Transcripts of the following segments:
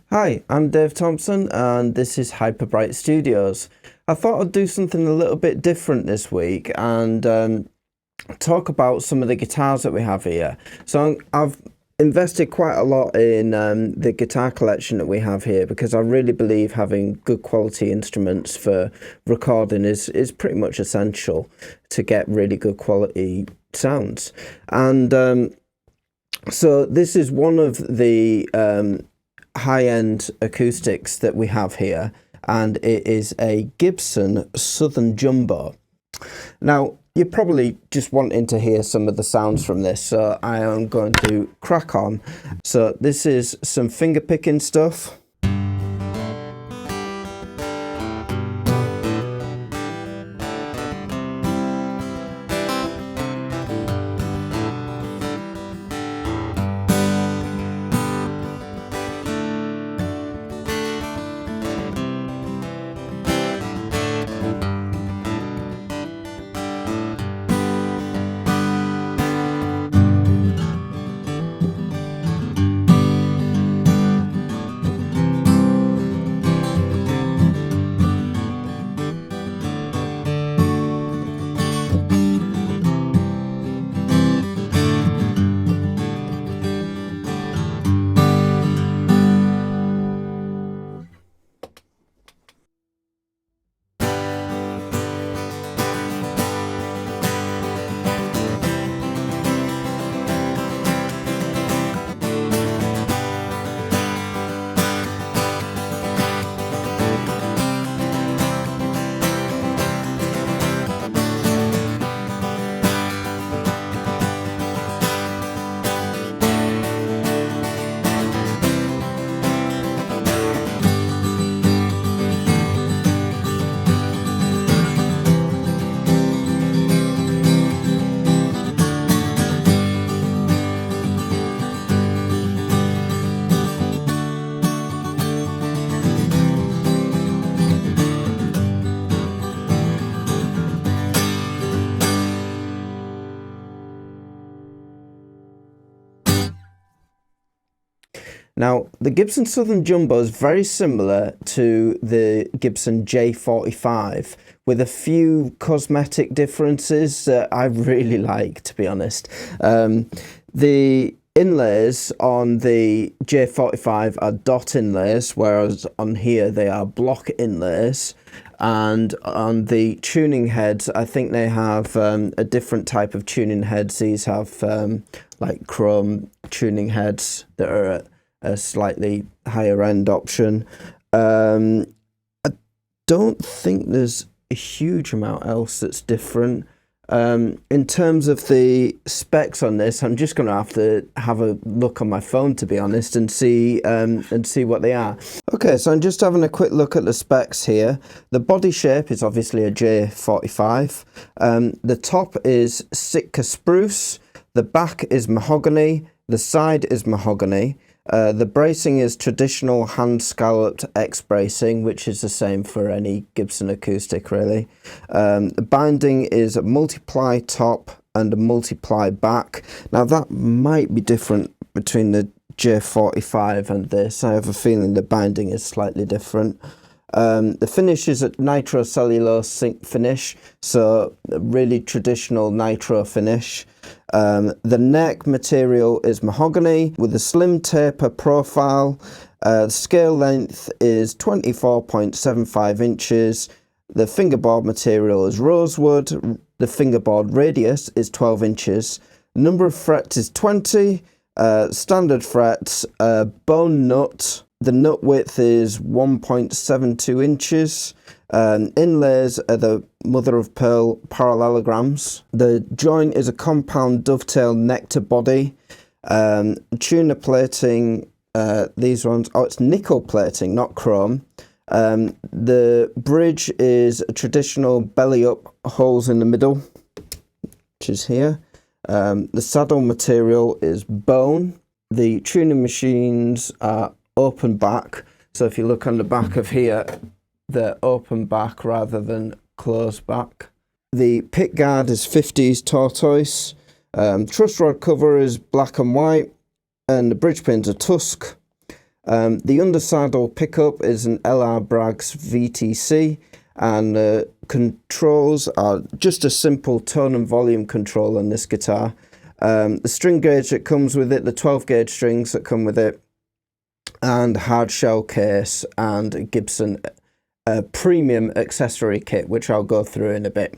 Hi, I'm Dave Thompson and this is Hyperbright Studios. I thought I'd do something a little bit different this week and talk about some of the guitars that we have here. So I've invested quite a lot in the guitar collection that we have here because I really believe having good quality instruments for recording is pretty much essential to get really good quality sounds. And so this is one of the high-end acoustics that we have here, and it is a Gibson Southern Jumbo. Now you're probably just wanting to hear some of the sounds from this, so I am going to crack on. So this is some finger picking stuff. Now, the Gibson Southern Jumbo is very similar to the Gibson J45 with a few cosmetic differences that I really like, to be honest. The inlays on the J45 are dot inlays, whereas on here they are block inlays. And on the tuning heads, I think they have a different type of tuning heads. These have like chrome tuning heads that are at a slightly higher end option. I don't think there's a huge amount else that's different. In terms of the specs on this, I'm just going to have a look on my phone, to be honest, and see what they are. Okay, so I'm just having a quick look at the specs here. The body shape is obviously a J45. The top is Sitka spruce. The back is mahogany. The side is mahogany. The bracing is traditional hand-scalloped X bracing, which is the same for any Gibson acoustic, really. The binding is a multiply top and a multiply back. Now, that might be different between the J45 and this. I have a feeling the binding is slightly different. The finish is a nitrocellulose zinc finish, so a really traditional nitro finish. The neck material is mahogany with a slim taper profile. The scale length is 24.75 inches. The fingerboard material is rosewood. The fingerboard radius is 12 inches. Number of frets is 20. Standard frets, bone nut. The nut width is 1.72 inches. Inlays are the mother of pearl parallelograms. The joint is a compound dovetail neck to body. Tuner plating, these ones, it's nickel plating, not chrome. The bridge is a traditional belly up, holes in the middle, which is here. The saddle material is bone. The tuning machines are open back, so if you look on the back of here, they're open back rather than closed back. The pick guard is 50s tortoise. Truss rod cover is black and white, and the bridge pins are tusk. The undersaddle pickup is an LR Braggs VTC, and controls are just a simple tone and volume control on this guitar. The string gauge that comes with it, the 12 gauge strings that come with it, and hard shell case, and Gibson premium accessory kit, which I'll go through in a bit.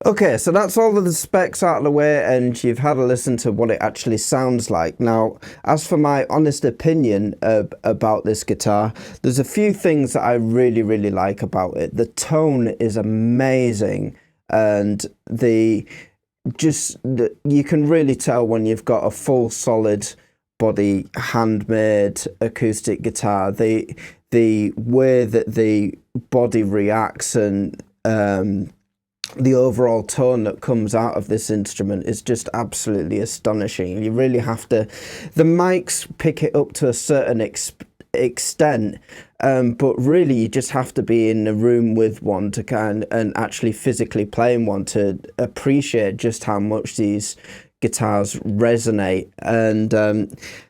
Okay, so that's all of the specs out of the way, and you've had a listen to what it actually sounds like. Now, as for my honest opinion about this guitar, there's a few things that I really like about it. The tone is amazing, and you can really tell when you've got a full solid body handmade acoustic guitar. The way that the body reacts and the overall tone that comes out of this instrument is just absolutely astonishing. You really have to, the mics pick it up to a certain extent, but really you just have to be in a room with one to and actually physically playing one to appreciate just how much these guitars resonate. And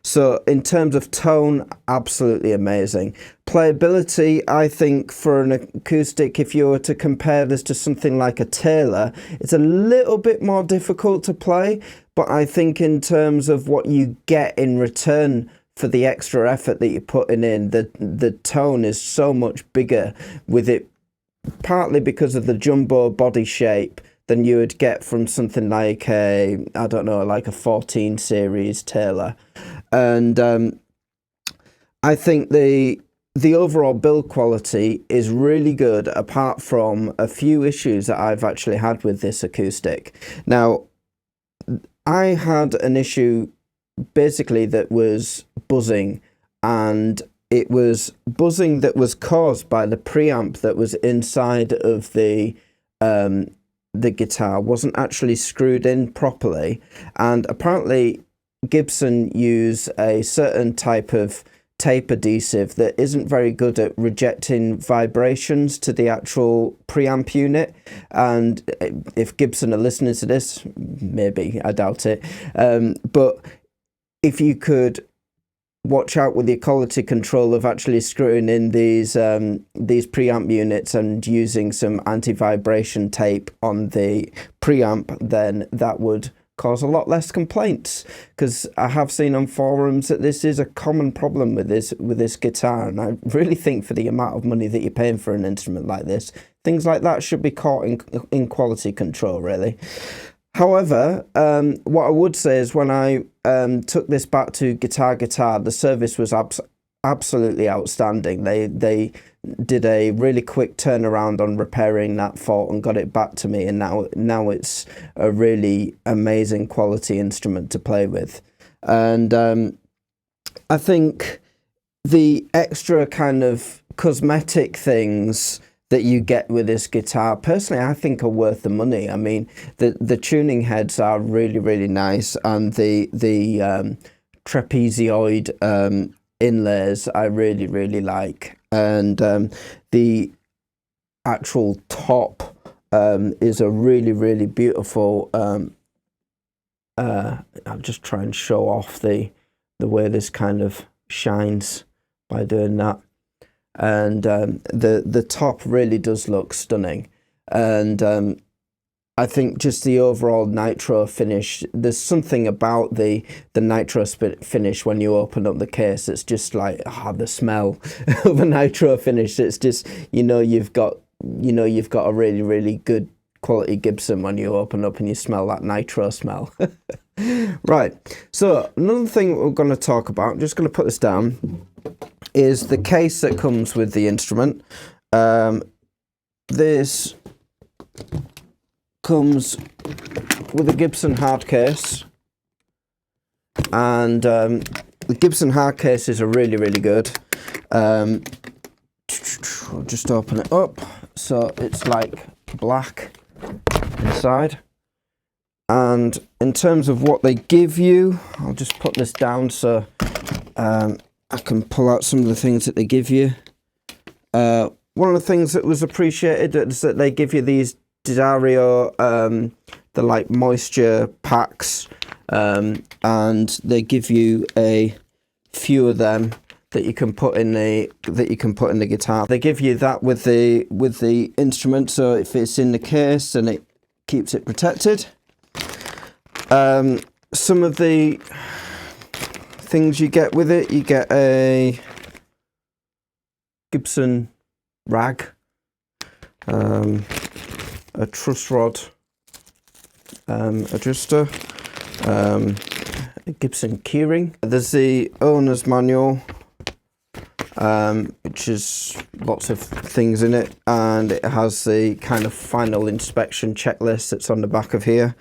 so in terms of tone, absolutely amazing. Playability, I think for an acoustic, if you were to compare this to something like a Taylor, it's a little bit more difficult to play, but I think in terms of what you get in return for the extra effort that you're putting in, the tone is so much bigger with it, partly because of the jumbo body shape, than you would get from something like I don't know, like a 14 series Taylor. And I think the overall build quality is really good, apart from a few issues that I've actually had with this acoustic. Now, I had an issue basically that was buzzing, and it was buzzing that was caused by the preamp that was inside of the guitar wasn't actually screwed in properly, and apparently Gibson use a certain type of tape adhesive that isn't very good at rejecting vibrations to the actual preamp unit. And if Gibson are listening to this, maybe, I doubt it, but if you could watch out with your quality control of actually screwing in these preamp units and using some anti-vibration tape on the preamp, then that would cause a lot less complaints, because I have seen on forums that this is a common problem with this guitar, and I really think for the amount of money that you're paying for an instrument like this, things like that should be caught in quality control, really. However, what I would say is when I took this back to Guitar, the service was absolutely outstanding. They did a really quick turnaround on repairing that fault and got it back to me, and now it's a really amazing quality instrument to play with. And I think the extra kind of cosmetic things that you get with this guitar, personally, I think are worth the money. I mean, the tuning heads are really nice, and the trapezoid inlays I really like, and the actual top is a really beautiful. I'll just try and show off the way this kind of shines by doing that. And the top really does look stunning, and I think just the overall nitro finish, there's something about the nitro finish when you open up the case, it's just like the smell of a nitro finish. It's just, you've got a really good quality Gibson when you open up and you smell that nitro smell. Right, so another thing we're going to talk about, I'm just going to put this down, is the case that comes with the instrument. This comes with a Gibson hard case, and the Gibson hard cases are really good. I'll just open it up, so it's like black inside. And in terms of what they give you, I'll just put this down so I can pull out some of the things that they give you. One of the things that was appreciated is that they give you these Dario, the like moisture packs, and they give you a few of them that you can put in the guitar. They give you that with the instrument, so if it's in the case, then it keeps it protected. Some of the things you get with it, you get a Gibson rag, a truss rod adjuster, a Gibson keyring. There's the owner's manual, which is lots of things in it, and it has the kind of final inspection checklist that's on the back of here.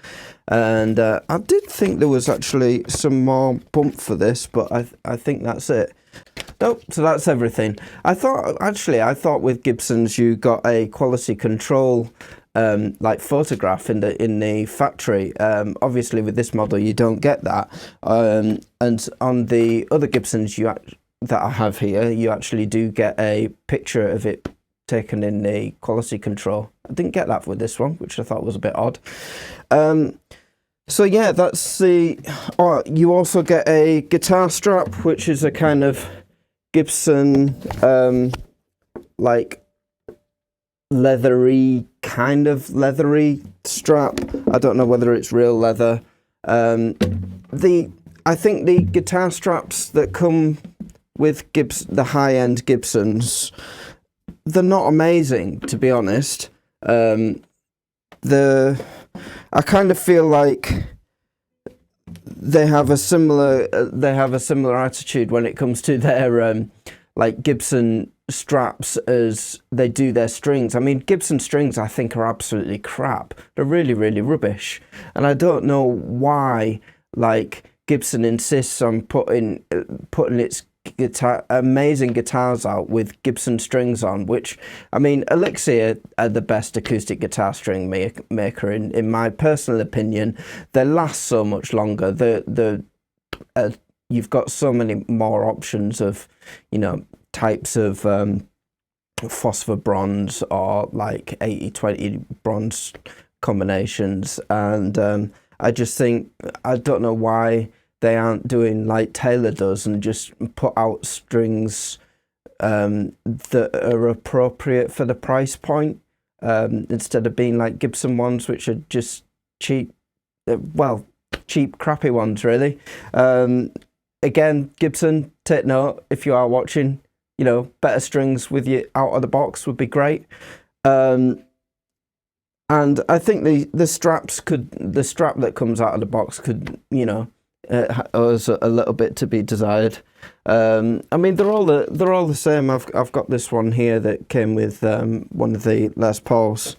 And I did think there was actually some more bump for this, but I think that's it. Nope, so that's everything. I thought with Gibsons you got a quality control like photograph in the factory. Obviously with this model you don't get that, and on the other Gibsons that I have here, you actually do get a picture of it taken in the quality control. I didn't get that with this one, which I thought was a bit odd. So yeah, that's the... Oh, you also get a guitar strap, which is a kind of Gibson, like kind of leathery strap. I don't know whether it's real leather. I think the guitar straps that come with the high-end Gibsons, they're not amazing, to be honest. I kind of feel like they have a similar attitude when it comes to their like Gibson straps as they do their strings. I mean, Gibson strings I think are absolutely crap. They're really, really rubbish, and I don't know why like Gibson insists on putting its amazing guitars out with Gibson strings on, which, I mean, Elixir are the best acoustic guitar string maker in my personal opinion. They last so much longer. You've got so many more options of, you know, types of phosphor bronze or like 80-20 bronze combinations, and I just think, I don't know why they aren't doing like Taylor does and just put out strings that are appropriate for the price point, instead of being like Gibson ones, which are just cheap, cheap crappy ones really. Again, Gibson, take note if you are watching, you know, better strings with you out of the box would be great. And I think the strap that comes out of the box could, you know, owes a little bit to be desired. I mean, they're all the same. I've got this one here that came with one of the Les Pauls,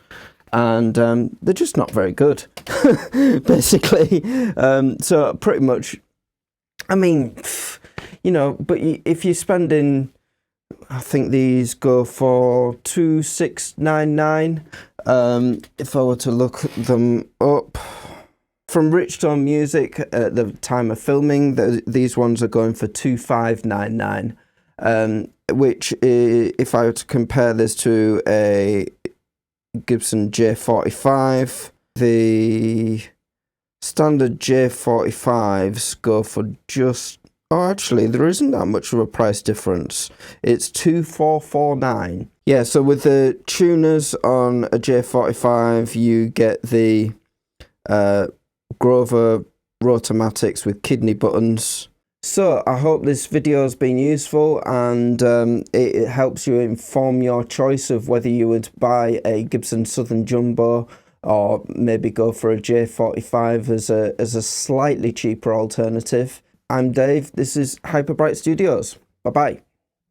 and they're just not very good, basically. So pretty much, I mean, you know, but if you're spending, I think these go for $2,699. If I were to look them up from Richstone Music at the time of filming, these ones are going for $2,599, which, if I were to compare this to a Gibson J45, the standard J45s go for just... Oh, actually, there isn't that much of a price difference. It's $2,449. Yeah, so with the tuners on a J45, you get the Grover Rotomatics with kidney buttons. So I hope this video has been useful, and it helps you inform your choice of whether you would buy a Gibson Southern Jumbo or maybe go for a J45 as a slightly cheaper alternative. I'm Dave, this is Hyperbright Studios. Bye bye.